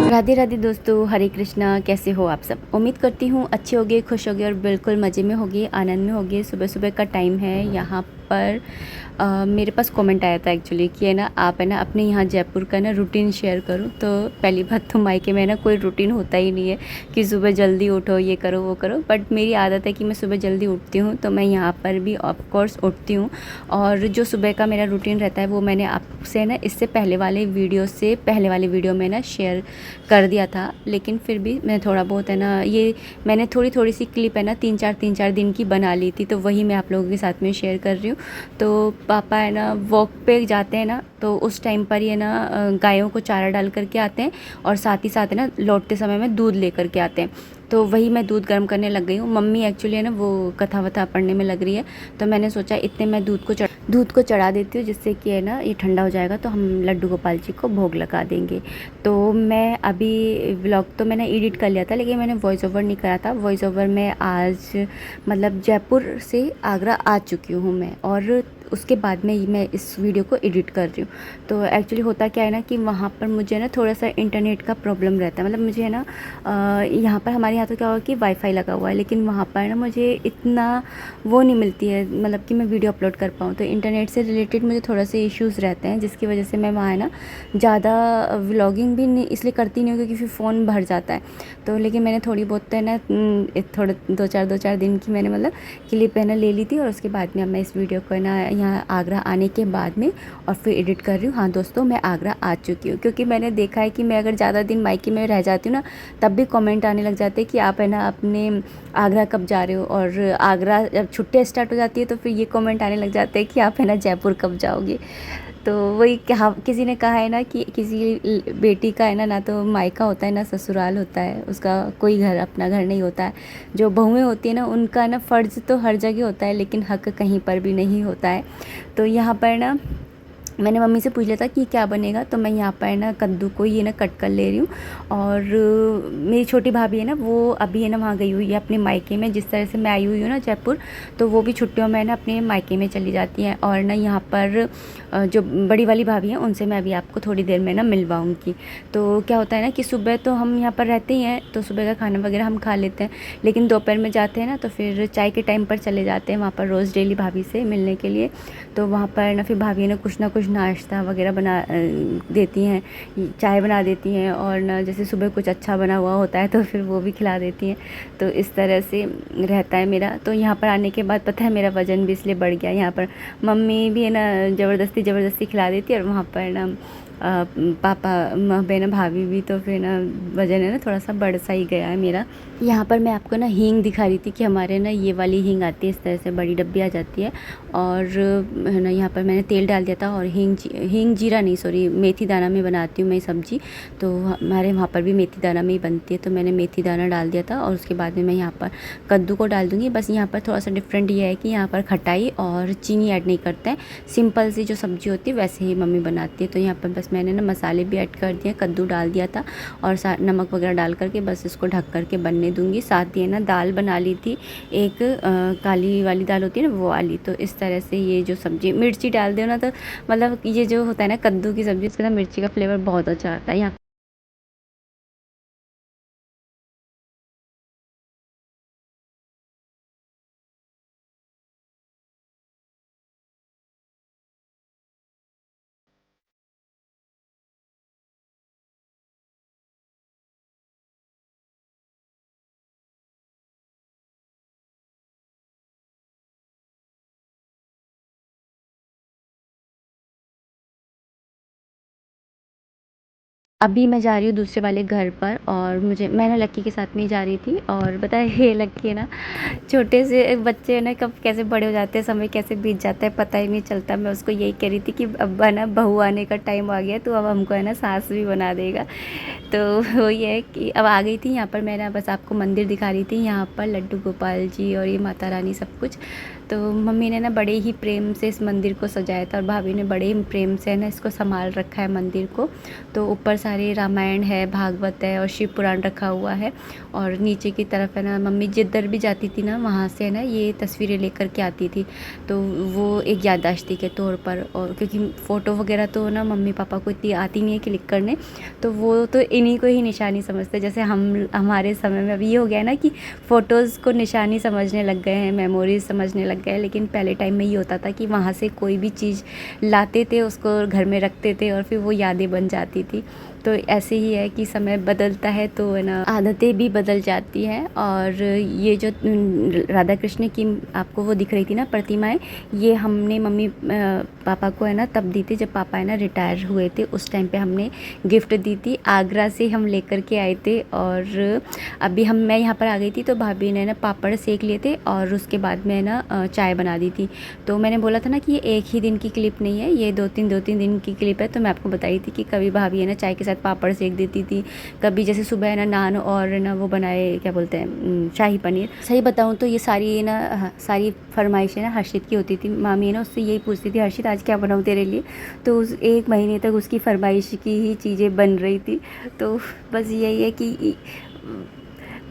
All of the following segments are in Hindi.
राधे राधे दोस्तों, हरे कृष्णा। कैसे हो आप सब? उम्मीद करती हूँ अच्छे होगे, खुश होगे और बिल्कुल मज़े में होगे, आनंद में होगे। सुबह सुबह का टाइम है यहाँ पर। मेरे पास कमेंट आया था एक्चुअली कि है ना, आप है ना अपने यहाँ जयपुर का ना रूटीन शेयर करो। तो पहली बात तो मायके में ना कोई रूटीन होता ही नहीं है कि सुबह जल्दी उठो, ये करो वो करो। बट मेरी आदत है कि मैं सुबह जल्दी उठती हूँ, तो मैं यहाँ पर भी ऑफ कोर्स उठती हूँ। और जो सुबह का मेरा रूटीन रहता है वो मैंने आपसे ना इससे पहले वाले वीडियो में ना शेयर कर दिया था। लेकिन फिर भी मैं थोड़ा बहुत है ना, ये मैंने थोड़ी सी क्लिप है ना तीन चार दिन की बना ली थी, तो वही मैं आप लोगों के साथ में शेयर कर रही हूँ। तो पापा है ना वॉक पे जाते हैं ना, तो उस टाइम पर ही है ना गायों को चारा डाल करके आते हैं, और साथ ही साथ है ना लौटते समय में दूध लेकर के आते हैं। तो वही मैं दूध गर्म करने लग गई हूँ। मम्मी एक्चुअली है ना वो कथा वथा पढ़ने में लग रही है, तो मैंने सोचा इतने मैं दूध को चढ़ा देती हूँ, जिससे कि है ना ये ठंडा हो जाएगा तो हम लड्डू गोपाल जी को भोग लगा देंगे। तो मैं अभी व्लॉग तो मैंने एडिट कर लिया था, लेकिन मैंने वॉइस ओवर नहीं करा था। वॉइस ओवर में आज मतलब जयपुर से आगरा आ चुकी हूँ मैं, और उसके बाद में मैं इस वीडियो को एडिट कर रही हूँ। तो एक्चुअली होता क्या है ना कि वहाँ पर मुझे ना थोड़ा सा इंटरनेट का प्रॉब्लम रहता है। मतलब मुझे है ना यहाँ पर हमारे यहाँ तो क्या हुआ कि वाईफाई लगा हुआ है, लेकिन वहाँ पर ना मुझे इतना वो नहीं मिलती है, मतलब कि मैं वीडियो अपलोड कर पाऊँ। तो इंटरनेट से रिलेटेड मुझे थोड़ा से इश्यूज़ रहते हैं, जिसकी वजह से मैं वहाँ है ना ज़्यादा व्लॉगिंग भी नहीं इसलिए करती नहीं हूँ, क्योंकि फिर फ़ोन भर जाता है। तो लेकिन मैंने थोड़ी बहुत है ना थोड़े दो चार दिन की मैंने मतलब क्लिप है ना ले ली थी, और उसके बाद में अब मैं इस वीडियो को है ना यहाँ आगरा आने के बाद में और फिर एडिट कर रही हूँ। हाँ दोस्तों, मैं आगरा आ चुकी हूँ, क्योंकि मैंने देखा है कि मैं अगर ज़्यादा दिन मायके में रह जाती हूँ ना, तब भी कमेंट आने लग जाते हैं कि आप है ना अपने आगरा कब जा रहे हो। और आगरा जब छुट्टियाँ स्टार्ट हो जाती है तो फिर ये कमेंट आने लग जाते हैं कि आप है ना जयपुर कब जाओगे। तो वही कहा, किसी ने कहा है ना कि किसी बेटी का है ना तो मायका होता है ना ससुराल होता है, उसका कोई घर अपना घर नहीं होता है। जो बहुएं होती है ना उनका ना फ़र्ज़ तो हर जगह होता है, लेकिन हक कहीं पर भी नहीं होता है। तो यहाँ पर ना मैंने मम्मी से पूछ लिया था कि क्या बनेगा, तो मैं यहाँ पर ना कद्दू को ये ना कट कर ले रही हूँ। और मेरी छोटी भाभी है ना वो अभी है ना वहाँ गई हुई है अपने मायके में। जिस तरह से मैं आई हुई हूँ ना जयपुर, तो वो भी छुट्टियों में ना अपने मायके में चली जाती हैं। और ना यहाँ पर जो बड़ी वाली भाभी हैं उनसे मैं अभी आपको थोड़ी देर में ना मिलवाऊँगी। तो क्या होता है ना कि सुबह तो हम यहाँ पर रहते ही हैं, तो सुबह का खाना वगैरह हम खा लेते हैं, लेकिन दोपहर में जाते हैं ना तो फिर चाय के टाइम पर चले जाते हैं वहाँ पर रोज़ डेली भाभी से मिलने के लिए। तो वहाँ पर ना फिर भाभी ना कुछ नाश्ता वगैरह बना देती हैं, चाय बना देती हैं, और ना जैसे सुबह कुछ अच्छा बना हुआ होता है तो फिर वो भी खिला देती हैं। तो इस तरह से रहता है मेरा। तो यहाँ पर आने के बाद पता है मेरा वज़न भी इसलिए बढ़ गया। यहाँ पर मम्मी भी है ना ज़बरदस्ती खिला देती है, और वहाँ पर ना पापा बहन भाभी भी, तो फिर ना वज़न है ना थोड़ा सा बढ़ सा ही गया है मेरा। यहाँ पर मैं आपको ना हींग दिखा रही थी कि हमारे ना ये वाली हींग आती है, इस तरह से बड़ी डब्बी आ जाती है। और है ना यहाँ पर मैंने तेल डाल दिया था, और हींग जीरा नहीं, सॉरी, मेथी दाना में बनाती हूँ मैं सब्ज़ी। तो हमारे वहाँ पर भी मेथी दाना में ही बनती है, तो मैंने मेथी दाना डाल दिया था। और उसके बाद में मैं यहाँ पर कद्दू को डाल दूँगी। बस यहाँ पर थोड़ा सा डिफरेंट ये है कि यहाँ पर खटाई और चीनी ऐड नहीं करते हैं, सिंपल सी जो सब्ज़ी होती है वैसे ही मम्मी बनाती है। तो यहाँ पर बस मैंने ना मसाले भी ऐड कर दिए, कद्दू डाल दिया था, और नमक वगैरह डाल करके बस इसको ढक करके बनने दूँगी। साथ ही ना दाल बना ली थी एक, काली वाली दाल होती है ना वो वाली। तो इस तरह से ये जो सब्ज़ी, मिर्ची डाल दो ना तो मतलब ये जो होता है ना कद्दू की सब्ज़ी, इसके ना मिर्ची का फ्लेवर बहुत अच्छा आता है। यहाँ अभी मैं जा रही हूँ दूसरे वाले घर पर और मैं ना लक्की के साथ में ही जा रही थी और पता है ये लक्की है ना छोटे से बच्चे हैं ना कब कैसे बड़े हो जाते हैं, समय कैसे बीत जाता है पता ही नहीं चलता। मैं उसको यही कह रही थी कि अब है ना बहू आने का टाइम आ गया तो अब हमको है ना सास भी बना देगा। तो वो ये है कि अब आ गई थी यहाँ पर। मैं ना बस आपको मंदिर दिखा रही थी, यहाँ पर लड्डू गोपाल जी और ये माता रानी सब कुछ। तो मम्मी ने ना बड़े ही प्रेम से इस मंदिर को सजाया था और भाभी ने बड़े ही प्रेम से है ना इसको संभाल रखा है मंदिर को। तो ऊपर सारे रामायण है, भागवत है और शिव पुराण रखा हुआ है। और नीचे की तरफ है ना मम्मी जिधर भी जाती थी ना वहाँ से है ना ये तस्वीरें लेकर के आती थी। तो वो एक याददाश्ती के तौर पर, और क्योंकि फ़ोटो वगैरह तो ना मम्मी पापा को इतनी आती नहीं है क्लिक करने, तो वो तो इन्हीं को ही निशानी समझते। जैसे हम हमारे समय में अभी ये हो गया है ना कि फ़ोटोज़ को निशानी समझने लग गए हैं, मेमोरीज समझने लग गए हैं। लेकिन पहले टाइम में ये होता था कि वहाँ से कोई भी चीज़ लाते थे, उसको घर में रखते थे और फिर वो यादें बन जाती थी। तो ऐसे ही है कि समय बदलता है तो है ना आदतें भी बदल जाती हैं। और ये जो राधा कृष्ण की आपको वो दिख रही थी ना प्रतिमाएं, ये हमने मम्मी पापा को है ना तब दी थी जब पापा है ना रिटायर हुए थे। उस टाइम पे हमने गिफ्ट दी थी, आगरा से हम लेकर के आए थे। और अभी मैं यहाँ पर आ गई थी तो भाभी ने ना पापड़ सेक लिए थे और उसके बाद में ना चाय बना दी थी। तो मैंने बोला था ना कि ये एक ही दिन की क्लिप नहीं है, ये दो तीन दिन की क्लिप है। तो मैं आपको बताई थी कि कभी भाभी है ना चाय के साथ पापड़ सेक देती थी, कभी जैसे सुबह है ना नान और ना वो बनाए क्या बोलते हैं शाही पनीर। सही बताऊँ तो ये सारी ना सारी फरमाइशें ना हर्षित की होती थी। मामी है ना उससे यही पूछती थी, हर्षित आज क्या बनाऊँ तेरे लिए। तो उस एक महीने तक उसकी फरमाइश की ही चीज़ें बन रही थी। तो बस यही है कि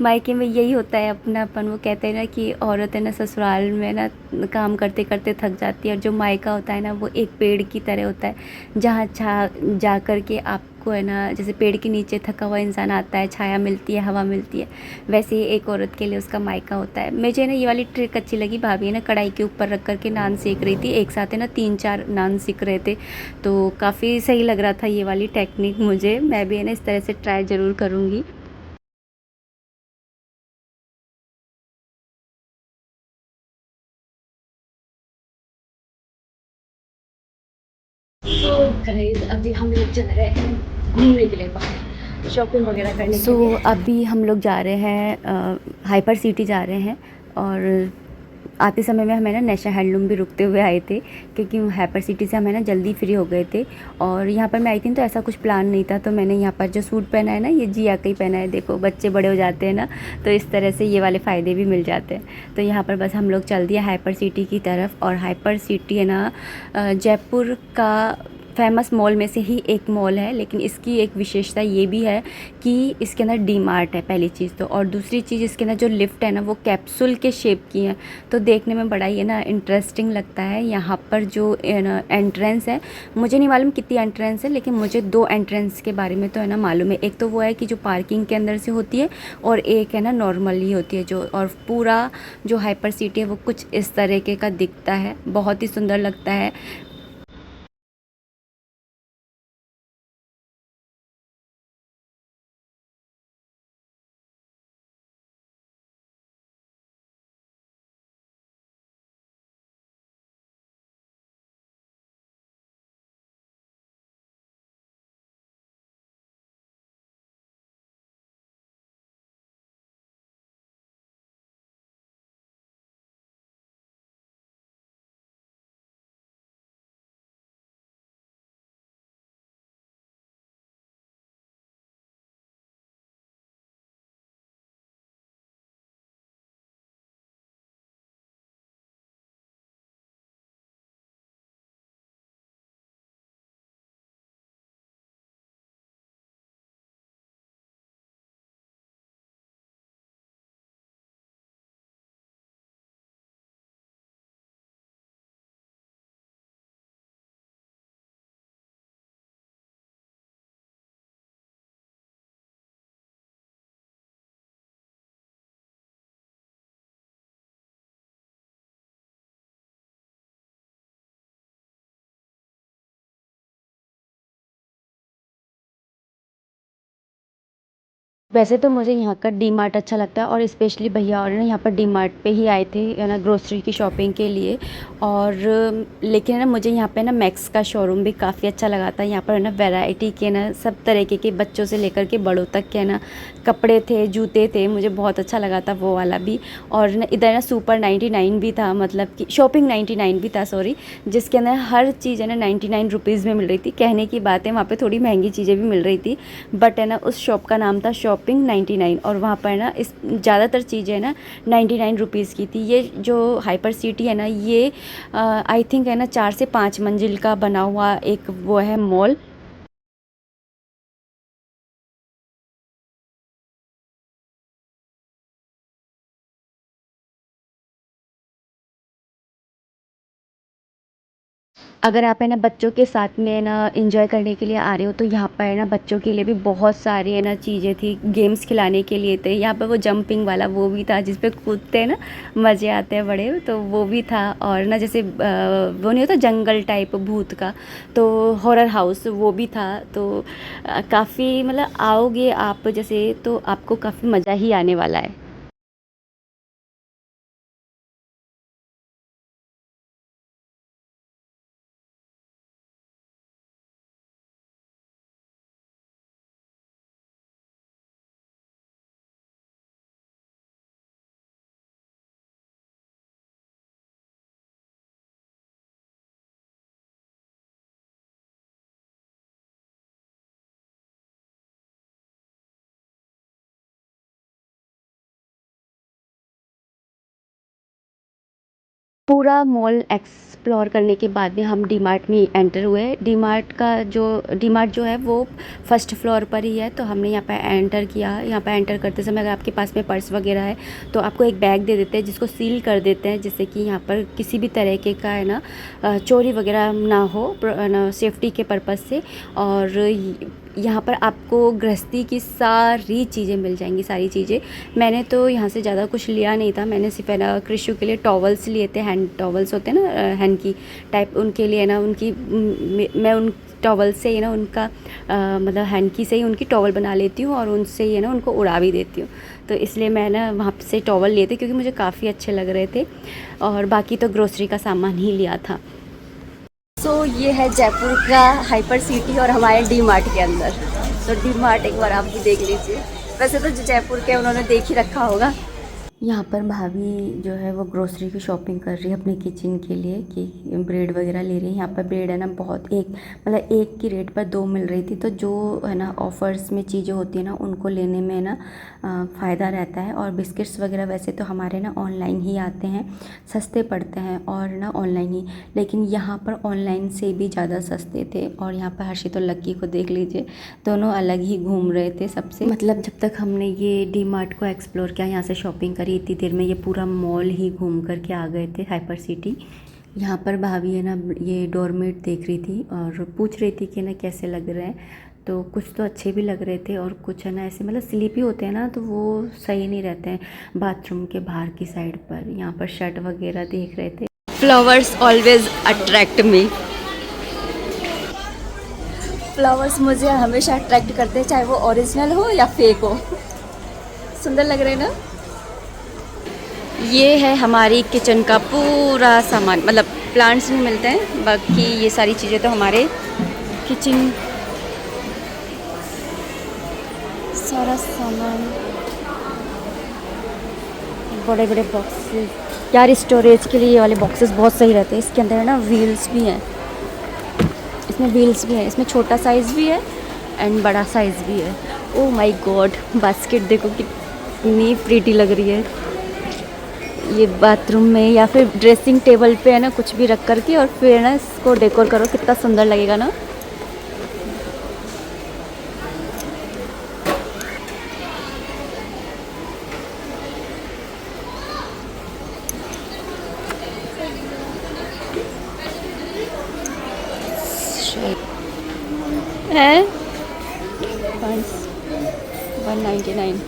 मायके में यही होता है अपनापन। वो कहते हैं ना कि औरत है ना ससुराल में ना काम करते करते थक जाती है, और जो मायका होता है ना वो एक पेड़ की तरह होता है, जहाँ जा कर के आपको है ना जैसे पेड़ के नीचे थका हुआ इंसान आता है, छाया मिलती है, हवा मिलती है, वैसे ही एक औरत के लिए उसका मायका होता है। मुझे ना ये वाली ट्रिक अच्छी लगी। भाभी है ना कढ़ाई के ऊपर रख कर के नान सेक रही थी, एक साथ है ना 3-4 नान सेक रहे थे। तो काफ़ी सही लग रहा था ये वाली टेक्निक मुझे। मैं भी है ना इस तरह से ट्राई ज़रूर करूँगी। तो गाइस अभी हम लोग जा रहे हैं घूमने के लिए बाहर शॉपिंग वगैरह करने के लिए। अभी हम लोग जा रहे हैं हाइपर सिटी जा रहे हैं। और आते समय में हमें ना नेशनल हैंडलूम भी रुकते हुए आए थे, क्योंकि हाइपर सिटी से हमें ना जल्दी फ्री हो गए थे। और यहाँ पर मैं आई थी तो ऐसा कुछ प्लान नहीं था, तो मैंने यहाँ पर जो सूट पहना है ना ये जिया का ही पहना है। देखो बच्चे बड़े हो जाते हैं ना तो इस तरह से ये वाले फ़ायदे भी मिल जाते हैं। तो यहाँ पर बस हम लोग चल दिए हाइपर सिटी की तरफ। और हाइपर सिटी है ना जयपुर का फेमस मॉल में से ही एक मॉल है, लेकिन इसकी एक विशेषता ये भी है कि इसके अंदर डी मार्ट है पहली चीज़ तो। और दूसरी चीज़ इसके अंदर जो लिफ्ट है ना वो कैप्सूल के शेप की है, तो देखने में बड़ा ही है ना इंटरेस्टिंग लगता है। यहाँ पर जो एंट्रेंस है, मुझे नहीं मालूम कितनी एंट्रेंस है, लेकिन मुझे 2 एंट्रेंस के बारे में तो है ना मालूम है। एक तो वो है कि जो पार्किंग के अंदर से होती है, और एक है ना नॉर्मली होती है जो। और पूरा जो हाइपर सिटी है वो कुछ इस तरीके का दिखता है, बहुत ही सुंदर लगता है। वैसे तो मुझे यहाँ का डी मार्ट अच्छा लगता है, और स्पेशली भैया और ना यहाँ पर डी मार्ट पे ही आए थे है ना ग्रोसरी की शॉपिंग के लिए। और लेकिन ना मुझे यहाँ पे ना मैक्स का शोरूम भी काफ़ी अच्छा लगा था। यहाँ पर ना वैरायटी के ना सब तरीके के बच्चों से लेकर के बड़ों तक के ना कपड़े थे, जूते थे, मुझे बहुत अच्छा लगा था वो वाला भी। और ना इधर ना सुपर 99 भी था, मतलब कि शॉपिंग 99 भी था सॉरी, जिसके अंदर हर चीज़ है ना 99 रुपीज़ में मिल रही थी। कहने की बात है वहाँ पे थोड़ी महंगी चीज़ें भी मिल रही थी, बट है ना उस शॉप का नाम था शॉपिंग 99, और वहाँ पर ना इस ज़्यादातर चीज़ें ना 99 रुपीज़ की थी। ये जो हाइपर सिटी है ना, ये आई थिंक है ना 4 से 5 मंजिल का बना हुआ एक वो है मॉल। अगर आप है ना बच्चों के साथ में ना एंजॉय करने के लिए आ रहे हो, तो यहाँ पर है ना बच्चों के लिए भी बहुत सारी है ना चीज़ें थी, गेम्स खिलाने के लिए थे। यहाँ पर वो जंपिंग वाला वो भी था जिस पे कूदते हैं ना, मज़े आते हैं बड़े, तो वो भी था। और ना जैसे वो नहीं होता जंगल टाइप भूत का, तो हॉरर हाउस वो भी था। तो काफ़ी मतलब आओगे आप जैसे तो आपको काफ़ी मज़ा ही आने वाला है। पूरा मॉल एक्सप्लोर करने के बाद में हम डीमार्ट में एंटर हुए। डीमार्ट जो है वो फर्स्ट फ्लोर पर ही है, तो हमने यहाँ पर एंटर किया। यहाँ पर एंटर करते समय अगर आपके पास में पर्स वगैरह है तो आपको एक बैग दे देते हैं जिसको सील कर देते हैं, जिससे कि यहाँ पर किसी भी तरीके का है ना चोरी वगैरह ना हो, ना सेफ्टी के पर्पज़ से। और यहाँ पर आपको गृहस्थी की सारी चीज़ें मिल जाएंगी, सारी चीज़ें। मैंने तो यहाँ से ज़्यादा कुछ लिया नहीं था, मैंने सिर्फ है ना कृषि के लिए टॉवल्स लिए थे, हैंड टॉवल्स होते हैं ना हैंड की टाइप, उनके लिए ना उनकी मैं उन टॉवल से ही ना उनका मतलब हैंकी से ही उनकी टॉवल बना लेती हूँ, और उनसे ही है ना उनको उड़ा भी देती हूँ। तो इसलिए मैं ना वहाँ से टॉवल लिए थे क्योंकि मुझे काफ़ी अच्छे लग रहे थे, और बाकी तो ग्रोसरी का सामान ही लिया था। ये है जयपुर का हाइपर सिटी और हमारे डी मार्ट के अंदर। तो डी मार्ट एक बार आप भी देख लीजिए, वैसे तो जो जयपुर के उन्होंने देख ही रखा होगा। यहाँ पर भाभी जो है वो ग्रोसरी की शॉपिंग कर रही है अपने किचन के लिए, कि ब्रेड वगैरह ले रही है। यहाँ पर ब्रेड है ना बहुत एक मतलब एक की रेट पर दो मिल रही थी, तो जो है ना ऑफ़र्स में चीज़ें होती है ना उनको लेने में ना फ़ायदा रहता है। और बिस्किट्स वगैरह वैसे तो हमारे ना ऑनलाइन ही आते हैं, सस्ते पड़ते हैं और ना ऑनलाइन ही, लेकिन यहाँ पर ऑनलाइन से भी ज़्यादा सस्ते थे। और यहाँ पर हर्षित और लक्की को देख लीजिए, दोनों अलग ही घूम रहे थे सबसे। मतलब जब तक हमने ये डी मार्ट को एक्सप्लोर किया, यहाँ से शॉपिंग करी, इतनी देर में ये पूरा मॉल ही घूम करके आ गए थे हाइपर सिटी। यहाँ पर भाभी है ना ये डोरमेट देख रही थी और पूछ रही थी कि ना कैसे लग रहे हैं, तो कुछ तो अच्छे भी लग रहे थे और कुछ है ना ऐसे मतलब स्लीपी होते हैं ना, तो वो सही नहीं रहते हैं। बाथरूम के बाहर की साइड पर यहाँ पर शर्ट वगैरह देख रहे थे। फ्लावर्स ऑलवेज अट्रैक्ट मी, फ्लावर्स मुझे हमेशा अट्रैक्ट करते हैं, चाहे वो ओरिजिनल हो या फेक हो, सुंदर लग रहे हैं ना। ये है हमारी किचन का पूरा सामान, मतलब प्लांट्स भी मिलते हैं, बाकी ये सारी चीज़ें तो हमारे किचन सारा सामान। बड़े बड़े बॉक्सेस यार, स्टोरेज के लिए ये वाले बॉक्सेस बहुत सही रहते हैं। इसके अंदर है ना व्हील्स भी हैं, इसमें व्हील्स भी है, इसमें छोटा साइज़ भी है एंड बड़ा साइज़ भी है। ओह माय गॉड, बास्केट देखो कितनी प्रीटी लग रही है। ये बाथरूम में या फिर ड्रेसिंग टेबल पे है ना कुछ भी रख करके और फिर ना इसको डेकोर करो, कितना सुंदर लगेगा ना। है 199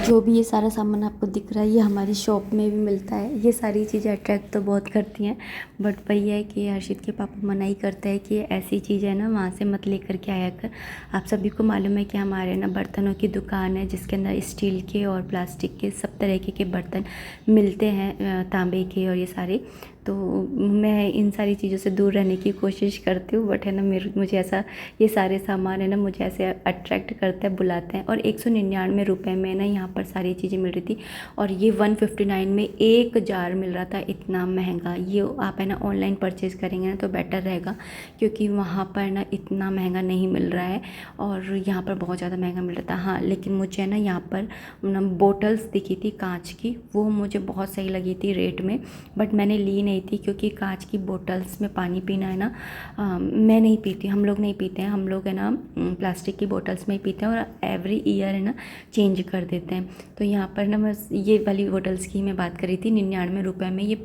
जो भी ये सारा सामान आपको दिख रहा है ये हमारी शॉप में भी मिलता है। ये सारी चीज़ें अट्रैक्ट तो बहुत करती हैं, बट वही है कि हर्षित के पापा मना ही करते हैं कि ऐसी चीज़ें ना वहाँ से मत लेकर के आया कर। आप सभी को मालूम है कि हमारे ना बर्तनों की दुकान है जिसके अंदर स्टील के और प्लास्टिक के सब तरीके के बर्तन मिलते हैं, तांबे के और ये सारे। तो मैं इन सारी चीज़ों से दूर रहने की कोशिश करती हूँ, बट है ना मुझे ऐसा ये सारे सामान है ना मुझे ऐसे अट्रैक्ट करता है, बुलाते हैं। और 199 रुपये में ना यहाँ पर सारी चीज़ें मिल रही थी, और ये 159 में एक जार मिल रहा था। इतना महंगा ये आप है ना ऑनलाइन परचेज़ करेंगे ना तो बेटर रहेगा, क्योंकि वहाँ पर ना इतना महंगा नहीं मिल रहा है और यहाँ पर बहुत ज़्यादा महंगा मिल रहा था। हाँ, लेकिन मुझे ना यहाँ पर ना बोटल्स दिखी थी कांच की, वो मुझे बहुत सही लगी थी रेट में, बट मैंने ली नहीं थी क्योंकि कांच की बोटल्स में पानी पीना है ना, मैं नहीं पीती, हम लोग नहीं पीते हैं। हम लोग है ना प्लास्टिक की बोटल्स में ही पीते हैं और एवरी ईयर है ना चेंज कर देते हैं। तो यहाँ पर ना बस ये वाली बोटल्स की मैं बात कर रही थी। 99 रुपये में ये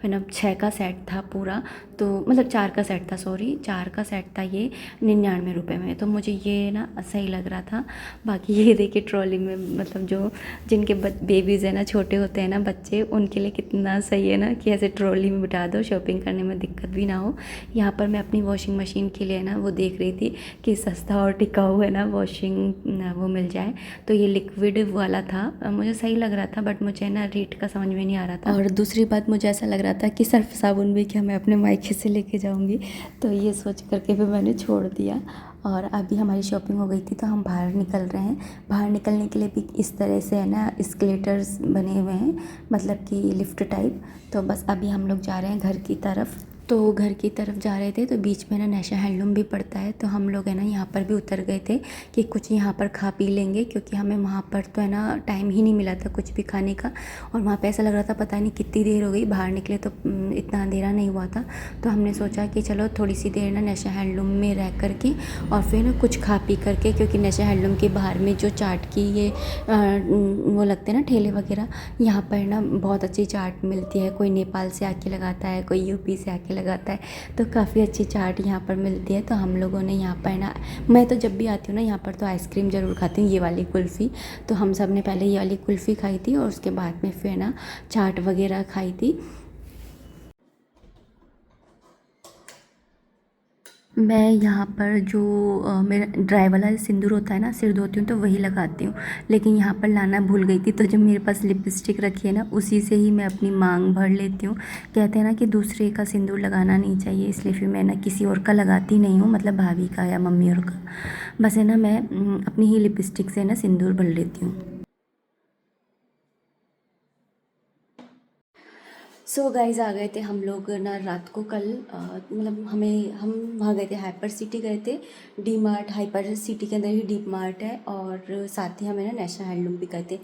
है ना 6 का सेट था पूरा, तो मतलब 4 का सेट था, सॉरी 4 का सेट था ये 99 रुपये में। तो मुझे ये ना सही लग रहा था। बाकी ये देखिए ट्रॉली में, मतलब जो जिनके बेबीज़ है ना, छोटे होते हैं ना बच्चे, उनके लिए कितना सही है ना कि ऐसे ट्रॉली में बिठा दो, शॉपिंग करने में दिक्कत भी ना हो। यहाँ पर मैं अपनी वॉशिंग मशीन के लिए ना वो देख रही थी कि सस्ता और टिकाऊ है ना वॉशिंग वो मिल जाए। तो ये लिक्विड वाला था, मुझे सही लग रहा था, बट मुझे ना रेट का समझ में नहीं आ रहा था। और दूसरी बात, मुझे ऐसा लग रहा था कि सर्फ साबुन भी क्या मैं अपने मायके से लेके जाऊँगी, तो ये सोच करके भी मैंने छोड़ दिया। और अभी हमारी शॉपिंग हो गई थी तो हम बाहर निकल रहे हैं। बाहर निकलने के लिए भी इस तरह से है ना एस्केलेटर्स बने हुए हैं, मतलब कि लिफ्ट टाइप। तो बस अभी हम लोग जा रहे हैं घर की तरफ। तो घर की तरफ जा रहे थे तो बीच में ना नैशा हैंडलूम भी पड़ता है, तो हम लोग है ना यहाँ पर भी उतर गए थे कि कुछ यहाँ पर खा पी लेंगे, क्योंकि हमें वहाँ पर तो है ना टाइम ही नहीं मिला था कुछ भी खाने का। और वहाँ पे ऐसा लग रहा था पता नहीं कितनी देर हो गई, बाहर निकले तो इतना अंधेरा नहीं हुआ था। तो हमने सोचा कि चलो थोड़ी सी देर ना नैशा हैंडलूम में रह कर के और फिर ना कुछ खा पी करके, क्योंकि नैशा हैंडलूम के बाहर में जो चाट की ये वो लगते हैं ना ठेले वगैरह, यहाँ पर ना बहुत अच्छी चाट मिलती है। कोई नेपाल से आके लगाता है, कोई यूपी से आके लगाता है, तो काफ़ी अच्छी चाट यहाँ पर मिलती है। तो हम लोगों ने यहाँ पर ना, मैं तो जब भी आती हूँ ना यहाँ पर तो आइसक्रीम ज़रूर खाती हूँ, ये वाली कुल्फ़ी। तो हम सब ने पहले ये वाली कुल्फ़ी खाई थी और उसके बाद में फिर ना चाट वगैरह खाई थी। मैं यहाँ पर जो मेरा ड्राई वाला सिंदूर होता है ना, सिर धोती हूँ तो वही लगाती हूँ, लेकिन यहाँ पर लाना भूल गई थी। तो जो मेरे पास लिपस्टिक रखी है ना, उसी से ही मैं अपनी मांग भर लेती हूँ। कहते हैं ना कि दूसरे का सिंदूर लगाना नहीं चाहिए, इसलिए फिर मैं ना किसी और का लगाती नहीं हूँ, मतलब भाभी का या मम्मी और का। बस है ना मैं अपनी ही लिपस्टिक से ना सिंदूर भर लेती हूँ। सो गाइज़, आ गए थे हम लोग ना रात को कल, मतलब हम वहाँ गए थे, हाइपर सिटी गए थे। डी मार्ट, हाइपर सिटी के अंदर ही डी मार्ट है, और साथ ही हमें ना नैशनल हैंडलूम भी गए थे।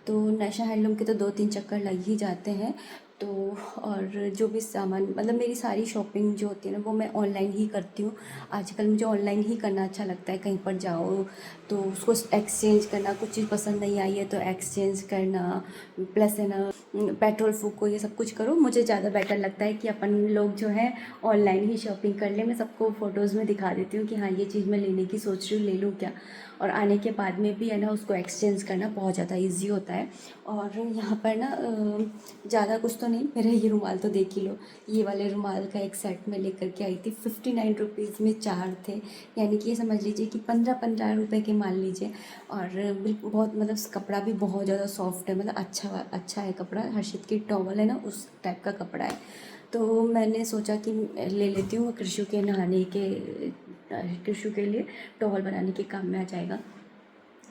तो नेशनल हैंडलूम के तो 2-3 चक्कर लग ही जाते हैं। तो और जो भी सामान, मतलब मेरी सारी शॉपिंग जो होती है ना वो मैं ऑनलाइन ही करती हूँ। आजकल मुझे ऑनलाइन ही करना अच्छा लगता है। कहीं पर जाओ तो उसको एक्सचेंज करना, कुछ चीज़ पसंद नहीं आई है तो एक्सचेंज करना, प्लस है ना पेट्रोल फूको, ये सब कुछ करो। मुझे ज़्यादा बेटर लगता है कि अपन लोग जो है ऑनलाइन ही शॉपिंग कर लें। मैं सबको फ़ोटोज़ में दिखा देती हूँ कि हाँ ये चीज़ मैं लेने की सोच रही हूँ, ले लूँ क्या। और आने के बाद में भी है ना उसको एक्सचेंज करना बहुत ज़्यादा ईजी होता है। और यहाँ पर ना ज़्यादा कुछ तो नहीं, मेरा ये रुमाल तो देख ही लो। ये वाले रुमाल का एक सेट में लेकर के आई थी, 59 रुपीज़ में 4 थे, यानी कि ये समझ लीजिए कि 15-15 रुपये के मान लीजिए। और बिल्कुल बहुत, मतलब कपड़ा भी बहुत ज़्यादा सॉफ्ट है, मतलब अच्छा है कपड़ा। हर्षित की टॉवल है ना उस टाइप का कपड़ा है। तो मैंने सोचा कि ले लेती हूँ, कृषु के नहाने के, कृषु के लिए टॉवल बनाने के काम में आ जाएगा।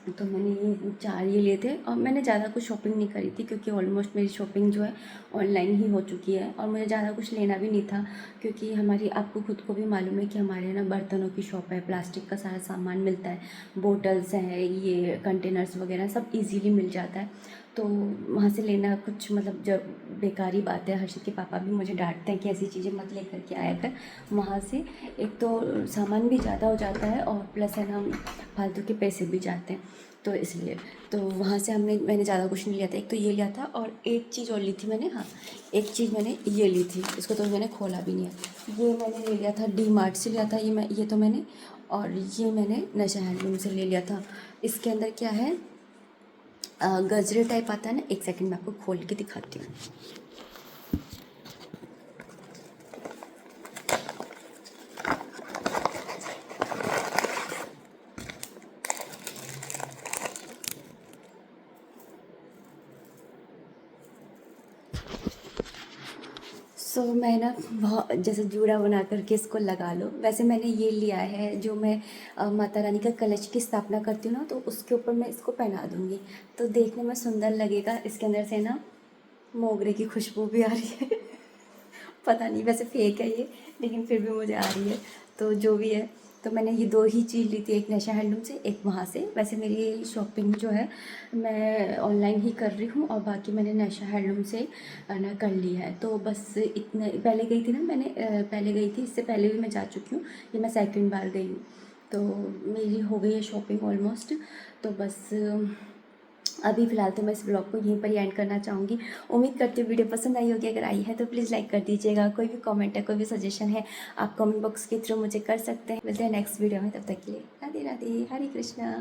तो मैंने ये 4 ये लिए थे, और मैंने ज़्यादा कुछ शॉपिंग नहीं करी थी क्योंकि ऑलमोस्ट मेरी शॉपिंग जो है ऑनलाइन ही हो चुकी है। और मुझे ज़्यादा कुछ लेना भी नहीं था, क्योंकि हमारी, आपको खुद को भी मालूम है कि हमारे ना बर्तनों की शॉप है, प्लास्टिक का सारा सामान मिलता है, बोटल्स हैं, ये कंटेनर्स वगैरह सब इजीली मिल जाता है। तो वहाँ से लेना कुछ, मतलब जब बेकारी बात है। हर्षित के पापा भी मुझे डांटते हैं कि ऐसी चीज़ें मत लेकर के आया कर वहाँ से। एक तो सामान भी ज़्यादा हो जाता है और प्लस है ना फालतू के पैसे भी जाते हैं, तो इसलिए। तो वहाँ से मैंने ज़्यादा कुछ नहीं लिया था। एक तो ये लिया था, और एक चीज़ और ली थी मैंने, हाँ एक चीज़ मैंने ये ली थी, इसको तो मैंने खोला भी नहीं है। ये मैंने ले लिया था, डी मार्ट से लिया था ये तो मैंने। और ये मैंने नशा हैंडलूम से ले लिया था। इसके अंदर क्या है, गजरे टाइप आता है ना, एक सेकंड मैं आपको खोल के दिखाती हूँ। मैं ना बहुत जैसे जूड़ा बना करके इसको लगा लो। वैसे मैंने ये लिया है, जो मैं माता रानी का कलश की स्थापना करती हूँ ना, तो उसके ऊपर मैं इसको पहना दूँगी, तो देखने में सुंदर लगेगा। इसके अंदर से ना मोगरे की खुशबू भी आ रही है पता नहीं, वैसे फेक है ये, लेकिन फिर भी मुझे आ रही है। तो जो भी है, तो मैंने ये 2 ही चीज़ ली थी, एक नैशा हैंडलूम से, एक वहाँ से। वैसे मेरी शॉपिंग जो है मैं ऑनलाइन ही कर रही हूँ, और बाकी मैंने नैशा हैंडलूम से ना कर ली है। तो बस इतने पहले गई थी ना, मैंने पहले गई थी, इससे पहले भी मैं जा चुकी हूँ, ये मैं सेकंड बार गई हूँ। तो मेरी हो गई है शॉपिंग ऑलमोस्ट। तो बस अभी फ़िलहाल तो मैं इस ब्लॉग को यहीं पर ही एंड करना चाहूँगी। उम्मीद करती हूँ वीडियो पसंद आई होगी। अगर आई है तो प्लीज़ लाइक कर दीजिएगा। कोई भी कमेंट है, कोई भी सजेशन है, आप कमेंट बॉक्स के थ्रू मुझे कर सकते हैं। मिलते हैं नेक्स्ट वीडियो में, तब तक के लिए राधे राधे, हरे कृष्णा।